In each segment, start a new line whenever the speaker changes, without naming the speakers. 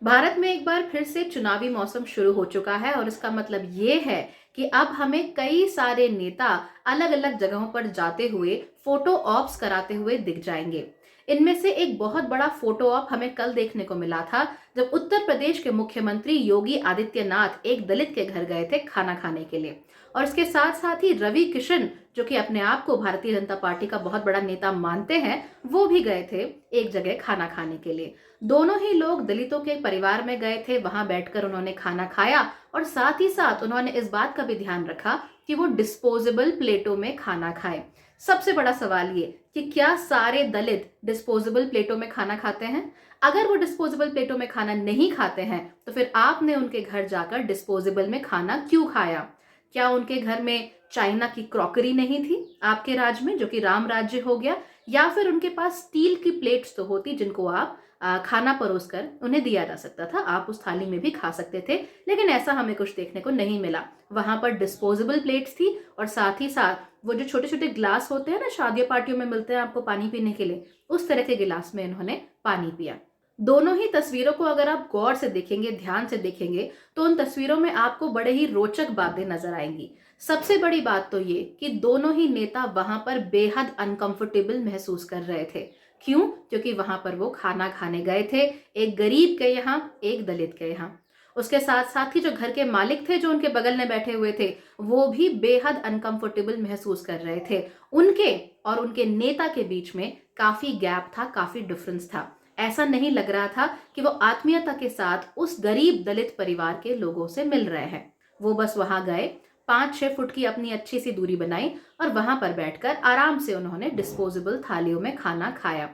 भारत में एक बार फिर से चुनावी मौसम शुरू हो चुका है और इसका मतलब ये है कि अब हमें कई सारे नेता अलग अलग जगहों पर जाते हुए फोटो ऑप्स कराते हुए दिख जाएंगे। इनमें से एक बहुत बड़ा फोटो ऑप हमें कल देखने को मिला था, जब उत्तर प्रदेश के मुख्यमंत्री योगी आदित्यनाथ एक दलित के घर गए थे खाना खाने के लिए। और इसके साथ साथ ही रवि किशन, जो कि अपने आप को भारतीय जनता पार्टी का बहुत बड़ा नेता मानते हैं, वो भी गए थे एक जगह खाना खाने के लिए। दोनों ही लोग दलितों के परिवार में गए थे, वहां बैठकर उन्होंने खाना खाया और साथ ही साथ उन्होंने इस बात का भी ध्यान रखा कि वो डिस्पोजेबल प्लेटों में खाना खाएं। सबसे बड़ा सवाल ये कि क्या सारे दलित डिस्पोजेबल प्लेटों में खाना खाते हैं? अगर वो डिस्पोजेबल प्लेटों में खाना नहीं खाते हैं तो फिर आपने उनके घर जाकर डिस्पोजेबल में खाना क्यों खाया? क्या उनके घर में चाइना की क्रॉकरी नहीं थी आपके राज्य में, जो कि राम राज्य हो गया? या फिर उनके पास स्टील की प्लेट्स तो होती जिनको आप खाना परोस कर उन्हें दिया जा सकता था, आप उस थाली में भी खा सकते थे। लेकिन ऐसा हमें कुछ देखने को नहीं मिला। वहां पर डिस्पोजेबल प्लेट्स थी और साथ ही साथ वो जो छोटे छोटे ग्लास होते हैं ना, शादियों पार्टियों में मिलते हैं आपको पानी पीने के लिए, उस तरह के गिलास में इन्होंने पानी पिया। दोनों ही तस्वीरों को अगर आप गौर से देखेंगे, ध्यान से देखेंगे, तो उन तस्वीरों में आपको बड़े ही रोचक बातें नजर आएंगी। सबसे बड़ी बात तो ये कि दोनों ही नेता वहां पर बेहद अनकंफर्टेबल महसूस कर रहे थे। क्यों? क्योंकि वहां पर वो खाना खाने गए थे, एक गरीब के यहाँ, एक दलित के यहाँ। उसके साथ साथ ही जो घर के मालिक थे, जो उनके बगल में बैठे हुए थे, वो भी बेहद अनकंफर्टेबल महसूस कर रहे थे। उनके और उनके नेता के बीच में काफी गैप था, काफी डिफरेंस था। ऐसा नहीं लग रहा था कि वो आत्मीयता के साथ उस गरीब दलित परिवार के लोगों से मिल रहे हैं। वो बस वहां गए, 5-6 फुट की अपनी अच्छी सी दूरी बनाई और वहां पर बैठकर आराम से उन्होंने डिस्पोजेबल थालियों में खाना खाया।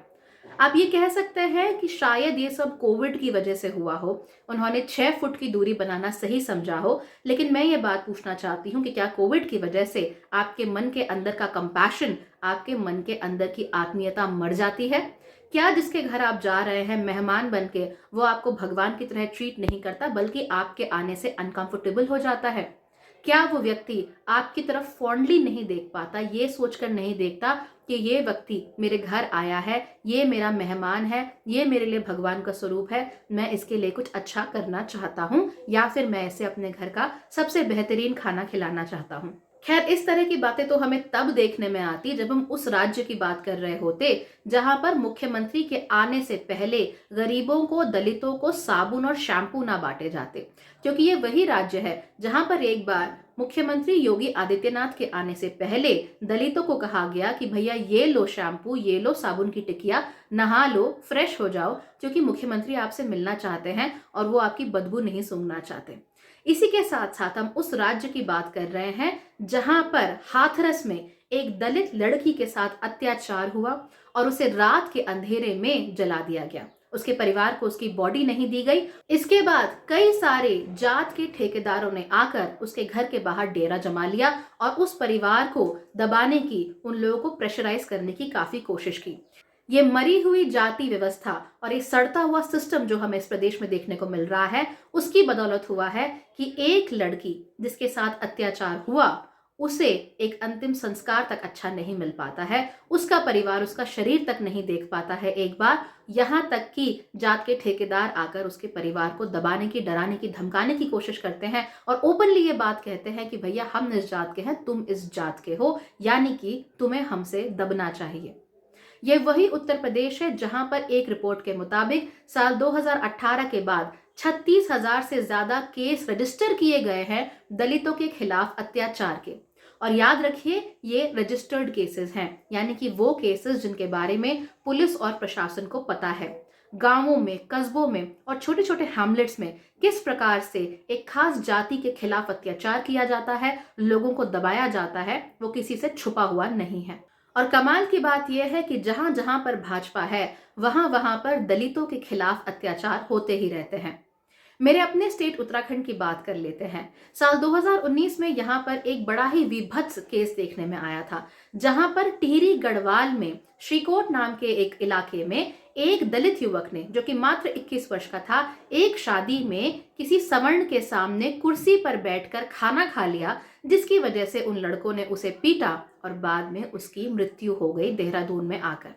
आप ये कह सकते हैं कि शायद ये सब कोविड की वजह से हुआ हो, उन्होंने 6 फुट की दूरी बनाना सही समझा हो। लेकिन मैं ये बात पूछना चाहती हूँ कि क्या कोविड की वजह से आपके मन के अंदर का कंपैशन, आपके मन के अंदर की आत्मीयता मर जाती है? क्या जिसके घर आप जा रहे हैं मेहमान बन के, वो आपको भगवान की तरह ट्रीट नहीं करता, बल्कि आपके आने से अनकंफर्टेबल हो जाता है? क्या वो व्यक्ति आपकी तरफ फॉन्डली नहीं देख पाता, ये सोचकर नहीं देखता कि ये व्यक्ति मेरे घर आया है, ये मेरा मेहमान है, ये मेरे लिए भगवान का स्वरूप है, मैं इसके लिए कुछ अच्छा करना चाहता हूँ, या फिर मैं इसे अपने घर का सबसे बेहतरीन खाना खिलाना चाहता हूँ? खैर, इस तरह की बातें तो हमें तब देखने में आती जब हम उस राज्य की बात कर रहे होते जहां पर मुख्यमंत्री के आने से पहले गरीबों को, दलितों को साबुन और शैम्पू ना बांटे जाते। क्योंकि ये वही राज्य है जहां पर एक बार मुख्यमंत्री योगी आदित्यनाथ के आने से पहले दलितों को कहा गया कि भैया ये लो शैम्पू, ये लो साबुन की टिकिया, नहा लो, फ्रेश हो जाओ, क्योंकि मुख्यमंत्री आपसे मिलना चाहते हैं और वो आपकी बदबू नहीं सूंघना चाहते। इसी के साथ साथ हम उस राज्य की बात कर रहे हैं जहां पर हाथरस में एक दलित लड़की के साथ अत्याचार हुआ और उसे रात के अंधेरे में जला दिया गया। उसके परिवार को उसकी बॉडी नहीं दी गई। इसके बाद कई सारे जात के ठेकेदारों ने आकर उसके घर के बाहर डेरा जमा लिया और उस परिवार को दबाने की, उन लोगों को प्रेशराइज करने की काफी कोशिश की। ये मरी हुई जाति व्यवस्था और ये सड़ता हुआ सिस्टम जो हमें इस प्रदेश में देखने को मिल रहा है, उसकी बदौलत हुआ है कि एक लड़की जिसके साथ अत्याचार हुआ, उसे एक अंतिम संस्कार तक अच्छा नहीं मिल पाता है, उसका परिवार उसका शरीर तक नहीं देख पाता है एक बार। यहाँ तक कि जात के ठेकेदार आकर उसके परिवार को दबाने की, डराने की, धमकाने की कोशिश करते हैं और ओपनली ये बात कहते हैं कि भैया हम इस जात के हैं, तुम इस जात के हो, यानी कि तुम्हें हमसे दबना चाहिए। यह वही उत्तर प्रदेश है जहां पर एक रिपोर्ट के मुताबिक साल 2018 के बाद 36,000 से ज्यादा केस रजिस्टर किए गए हैं दलितों के खिलाफ अत्याचार के। और याद रखिए, ये रजिस्टर्ड केसेस हैं, यानी कि वो केसेस जिनके बारे में पुलिस और प्रशासन को पता है। गांवों में, कस्बों में और छोटे छोटे हैमलेट्स में किस प्रकार से एक खास जाति के खिलाफ अत्याचार किया जाता है, लोगों को दबाया जाता है, वो किसी से छुपा हुआ नहीं है। और कमाल की बात यह है कि जहां जहां पर भाजपा है, वहां वहां पर दलितों के खिलाफ अत्याचार होते ही रहते हैं। मेरे अपने स्टेट उत्तराखंड की बात कर लेते हैं। साल 2019 में यहाँ पर एक बड़ा ही विभत्स केस देखने में आया था, जहां पर टिहरी गढ़वाल में श्रीकोट नाम के एक इलाके में एक दलित युवक ने, जो कि मात्र 21 वर्ष का था, एक शादी में किसी सवर्ण के सामने कुर्सी पर बैठकर खाना खा लिया, जिसकी वजह से उन लड़कों ने उसे पीटा और बाद में उसकी मृत्यु हो गई देहरादून में आकर।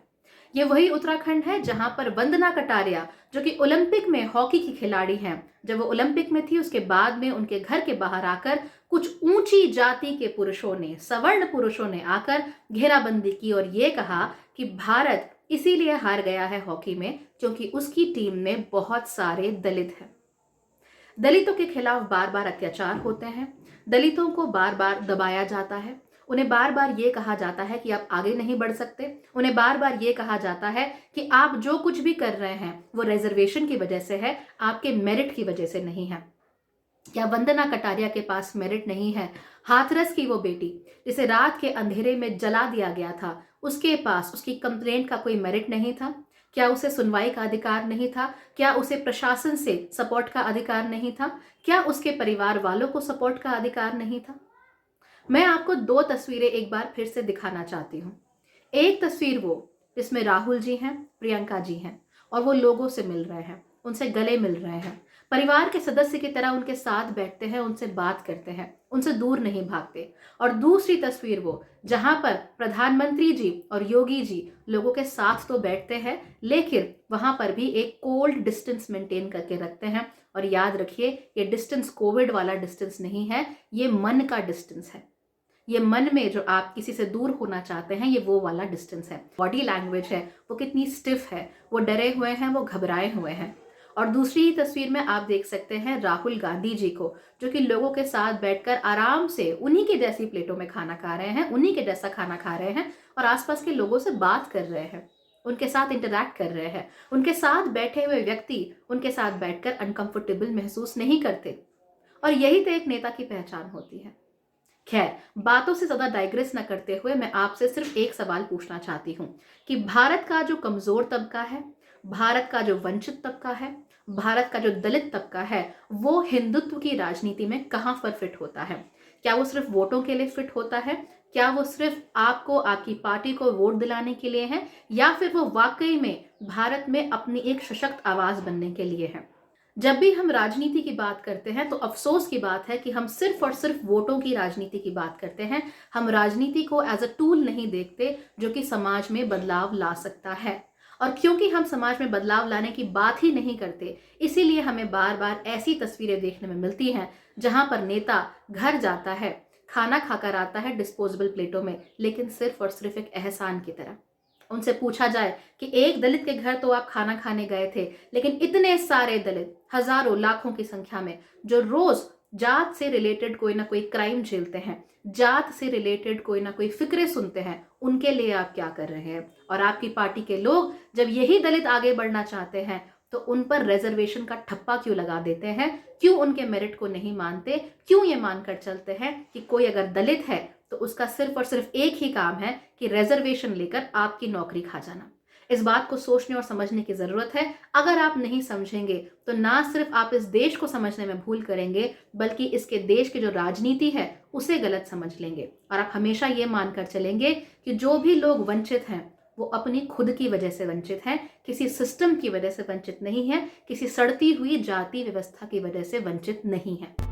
ये वही उत्तराखंड है जहां पर वंदना कटारिया, जो कि ओलंपिक में हॉकी की खिलाड़ी हैं, जब वो ओलंपिक में थी उसके बाद में उनके घर के बाहर आकर कुछ ऊंची जाति के पुरुषों ने, सवर्ण पुरुषों ने आकर घेराबंदी की और ये कहा कि भारत इसीलिए हार गया है हॉकी में क्योंकि उसकी टीम में बहुत सारे दलित हैं। दलितों के खिलाफ बार बार अत्याचार होते हैं, दलितों को बार बार दबाया जाता है, उन्हें बार बार ये कहा जाता है कि आप आगे नहीं बढ़ सकते, उन्हें बार बार ये कहा जाता है कि आप जो कुछ भी कर रहे हैं वो रिजर्वेशन की वजह से है, आपके मेरिट की वजह से नहीं है। क्या वंदना कटारिया के पास मेरिट नहीं है? हाथरस की वो बेटी जिसे रात के अंधेरे में जला दिया गया था, उसके पास उसकी कंप्लेंट का कोई मेरिट नहीं था? क्या उसे सुनवाई का अधिकार नहीं था? क्या उसे प्रशासन से सपोर्ट का अधिकार नहीं था? क्या उसके परिवार वालों को सपोर्ट का अधिकार नहीं था? मैं आपको दो तस्वीरें एक बार फिर से दिखाना चाहती हूँ। एक तस्वीर वो जिसमें राहुल जी हैं, प्रियंका जी हैं और वो लोगों से मिल रहे हैं, उनसे गले मिल रहे हैं, परिवार के सदस्य की तरह उनके साथ बैठते हैं, उनसे बात करते हैं, उनसे दूर नहीं भागते। और दूसरी तस्वीर वो जहां पर प्रधानमंत्री जी और योगी जी लोगों के साथ तो बैठते हैं लेकिन वहां पर भी एक कोल्ड डिस्टेंस मेंटेन करके रखते हैं। और याद रखिए, ये डिस्टेंस कोविड वाला डिस्टेंस नहीं है, ये मन का डिस्टेंस है। ये मन में जो आप किसी से दूर होना चाहते हैं, ये वो वाला डिस्टेंस है। बॉडी लैंग्वेज है वो कितनी स्टिफ है, वो डरे हुए हैं, वो घबराए हुए हैं। और दूसरी ही तस्वीर में आप देख सकते हैं राहुल गांधी जी को, जो कि लोगों के साथ बैठकर आराम से उन्हीं के जैसी प्लेटों में खाना खा रहे हैं, उन्हीं के जैसा खाना खा रहे हैं और आसपास के लोगों से बात कर रहे हैं, उनके साथ इंटरैक्ट कर रहे हैं। उनके साथ बैठे हुए व्यक्ति उनके साथ बैठकर अनकंफर्टेबल महसूस नहीं करते। और यही तो एक नेता की पहचान होती है। खैर, बातों से ज्यादा डाइग्रेस न करते हुए मैं आपसे सिर्फ एक सवाल पूछना चाहती हूँ कि भारत का जो कमजोर तबका है, भारत का जो वंचित तबका है, भारत का जो दलित तबका है, वो हिंदुत्व की राजनीति में कहाँ पर फिट होता है? क्या वो सिर्फ वोटों के लिए फिट होता है? क्या वो सिर्फ आपको, आपकी पार्टी को वोट दिलाने के लिए है, या फिर वो वाकई में भारत में अपनी एक सशक्त आवाज बनने के लिए है? जब भी हम राजनीति की बात करते हैं तो अफसोस की बात है कि हम सिर्फ और सिर्फ वोटों की राजनीति की बात करते हैं। हम राजनीति को एज अ टूल नहीं देखते जो कि समाज में बदलाव ला सकता है। और क्योंकि हम समाज में बदलाव लाने की बात ही नहीं करते, इसीलिए हमें बार बार ऐसी तस्वीरें देखने में मिलती हैं जहां पर नेता घर जाता है, खाना खाकर आता है डिस्पोजेबल प्लेटों में, लेकिन सिर्फ और सिर्फ एक एहसान की तरह। उनसे पूछा जाए कि एक दलित के घर तो आप खाना खाने गए थे, लेकिन इतने सारे दलित, हजारों लाखों की संख्या में, जो रोज जात से रिलेटेड कोई ना कोई क्राइम झेलते हैं, जात से रिलेटेड कोई ना कोई फिक्रे सुनते हैं, उनके लिए आप क्या कर रहे हैं? और आपकी पार्टी के लोग जब यही दलित आगे बढ़ना चाहते हैं तो उन पर रिजर्वेशन का ठप्पा क्यों लगा देते हैं? क्यों उनके मेरिट को नहीं मानते? क्यों ये मानकर चलते हैं कि कोई अगर दलित है तो उसका सिर्फ और सिर्फ एक ही काम है कि रिजर्वेशन लेकर आपकी नौकरी खा जाना? इस बात को सोचने और समझने की जरूरत है। अगर आप नहीं समझेंगे तो ना सिर्फ आप इस देश को समझने में भूल करेंगे, बल्कि इसके देश की जो राजनीति है उसे गलत समझ लेंगे। और आप हमेशा ये मानकर चलेंगे कि जो भी लोग वंचित हैं वो अपनी खुद की वजह से वंचित हैं, किसी सिस्टम की वजह से वंचित नहीं है, किसी सड़ती हुई जाति व्यवस्था की वजह से वंचित नहीं है।